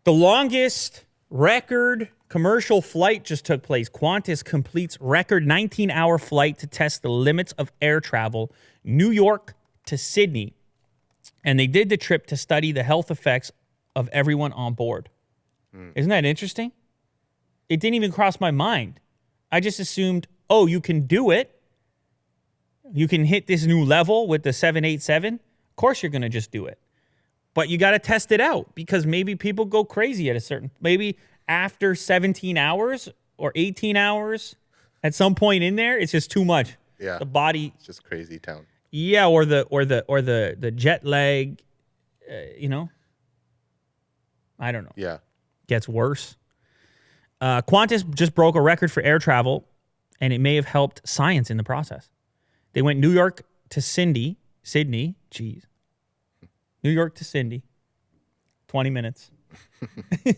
The longest record commercial flight just took place. Qantas completes record 19-hour flight to test the limits of air travel, New York to Sydney. And they did the trip to study the health effects of everyone on board. Isn't that interesting? It didn't even cross my mind. I just assumed, oh, you can do it. You can hit this new level with the 787. Of course you're going to just do it. But you got to test it out because maybe people go crazy at a certain, maybe after 17 hours or 18 hours, at some point in there, it's just too much. Yeah. The body. It's just crazy town. Yeah, or the jet lag, you know. I don't know. Yeah. Gets worse. Qantas just broke a record for air travel, and it may have helped science in the process. They went New York to Sydney. Jeez. New York to Sydney. 20 minutes. They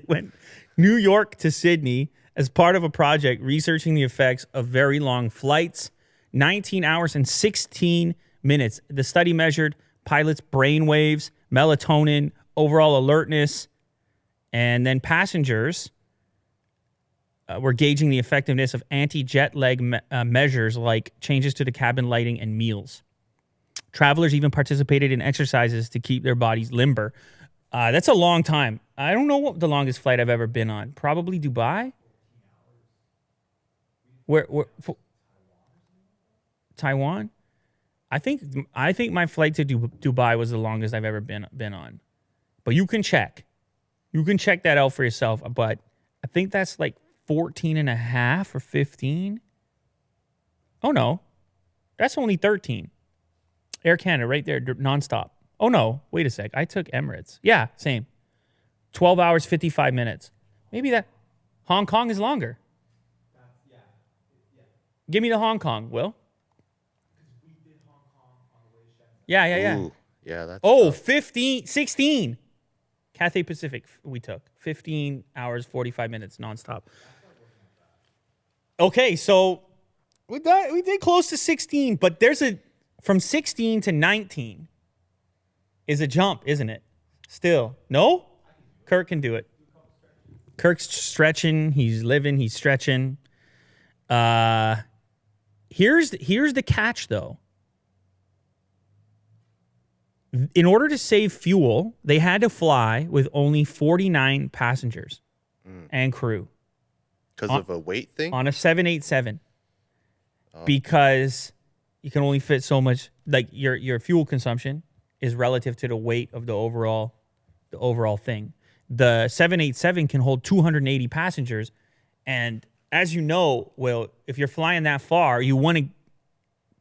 went New York to Sydney as part of a project researching the effects of very long flights. 19 hours and 16 minutes. The study measured pilots' brain waves, melatonin, overall alertness, and then passengers were gauging the effectiveness of anti-jet lag measures like changes to the cabin lighting and meals. Travelers even participated in exercises to keep their bodies limber. That's a long time. I don't know what the longest flight I've ever been on. Probably Dubai? Where Taiwan? I think my flight to Dubai was the longest I've ever been on. But you can check. You can check that out for yourself. But I think that's like 14 and a half or 15. Oh, no. That's only 13. Air Canada right there, nonstop. Oh, no. Wait a sec. I took Emirates. Yeah, same. 12 hours, 55 minutes. Maybe that Hong Kong is longer. Give me the Hong Kong, Will. Yeah. Ooh, yeah, that's Oh, tough. 16. Cathay Pacific we took. 15 hours, 45 minutes nonstop. Okay, so we did close to 16, but from 16 to 19 is a jump, isn't it? Still. No? Kirk can do it. Kirk's stretching, he's living, he's stretching. Here's the catch though. In order to save fuel, they had to fly with only 49 passengers and crew. Because of a weight thing? On a 787. Because you can only fit so much, like your fuel consumption is relative to the weight of the overall thing. The 787 can hold 280 passengers. And as you know, Will, if you're flying that far, you want to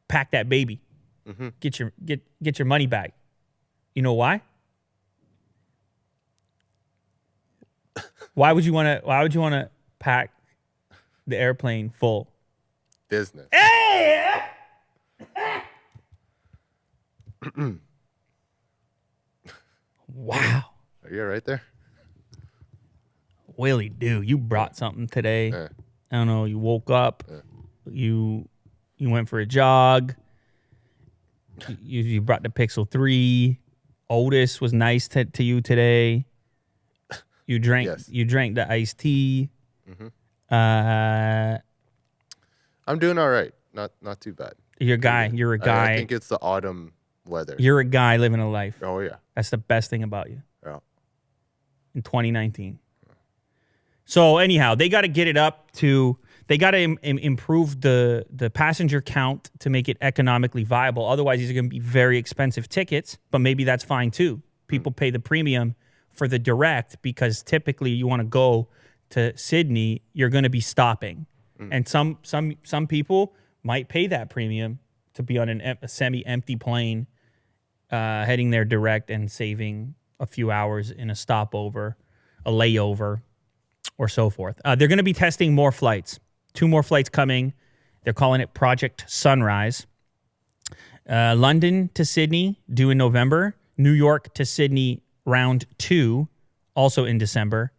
pack that baby. Mm-hmm. Get your money back. You know why? Why would you want to pack the airplane full? Business. Hey! Wow. Are you all right there? Willie, dude, you brought something today. Yeah. I don't know. You woke up. You went for a jog. You brought the Pixel 3. Otis was nice to you today. You drank the iced tea. Mm-hmm. I'm doing all right. Not too bad. You're a guy. I think it's the autumn weather. You're a guy living a life. Oh yeah. That's the best thing about you. Yeah. In 2019. So anyhow, they got to get it up to. They got to improve the passenger count to make it economically viable. Otherwise, these are going to be very expensive tickets, but maybe that's fine too. People pay the premium for the direct because typically you want to go to Sydney, you're going to be stopping. And some people might pay that premium to be on a semi-empty plane heading there direct and saving a few hours in a stopover, a layover, or so forth. They're going to be testing more flights. 2 more flights coming. They're calling it Project Sunrise. London to Sydney, due in November. New York to Sydney, round 2, also in December.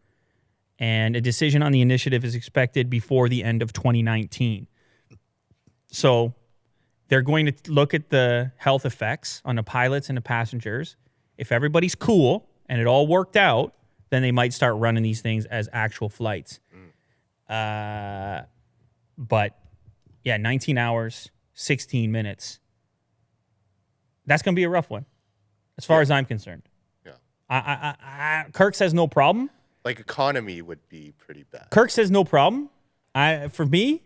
And a decision on the initiative is expected before the end of 2019. So they're going to look at the health effects on the pilots and the passengers. If everybody's cool and it all worked out, then they might start running these things as actual flights. But yeah, 19 hours, 16 minutes. That's going to be a rough one, as far as I'm concerned. Yeah. Kirk says no problem. Like economy would be pretty bad. Kirk says no problem. For me,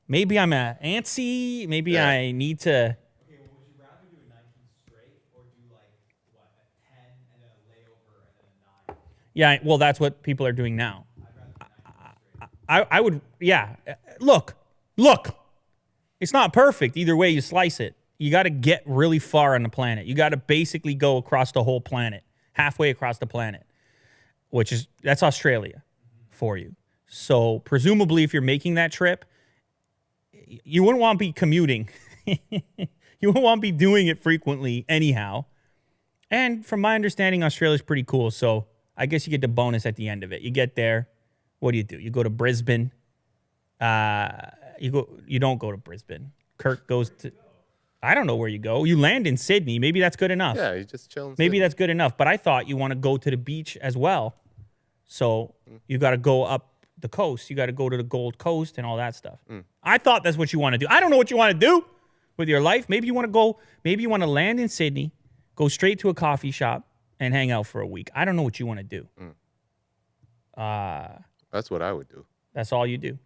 maybe I'm antsy. Maybe I need to. Okay, well, would you rather do a 19 straight or do like what, a 10 and then a layover and then a 9? Yeah, well, that's what people are doing now. I'd rather do 19 straight. I would, yeah. Look. It's not perfect either way you slice it. You got to get really far on the planet. You got to basically go across the whole planet, halfway across the planet, that's Australia for you. So presumably, if you're making that trip, you wouldn't want to be commuting. You wouldn't want to be doing it frequently anyhow. And from my understanding, Australia's pretty cool. So I guess you get the bonus at the end of it. You get there. What do? You go to Brisbane. You don't go to Brisbane. Kirk goes to, I don't know where you go. You land in Sydney. Maybe that's good enough. Yeah, you just chill. Maybe that's good enough. But I thought you want to go to the beach as well. So you got to go up the coast. You got to go to the Gold Coast and all that stuff. I thought that's what you want to do. I don't know what you want to do with your life. Maybe you want to go. Maybe you want to land in Sydney, go straight to a coffee shop, and hang out for a week. I don't know what you want to do. That's what I would do. That's all you do.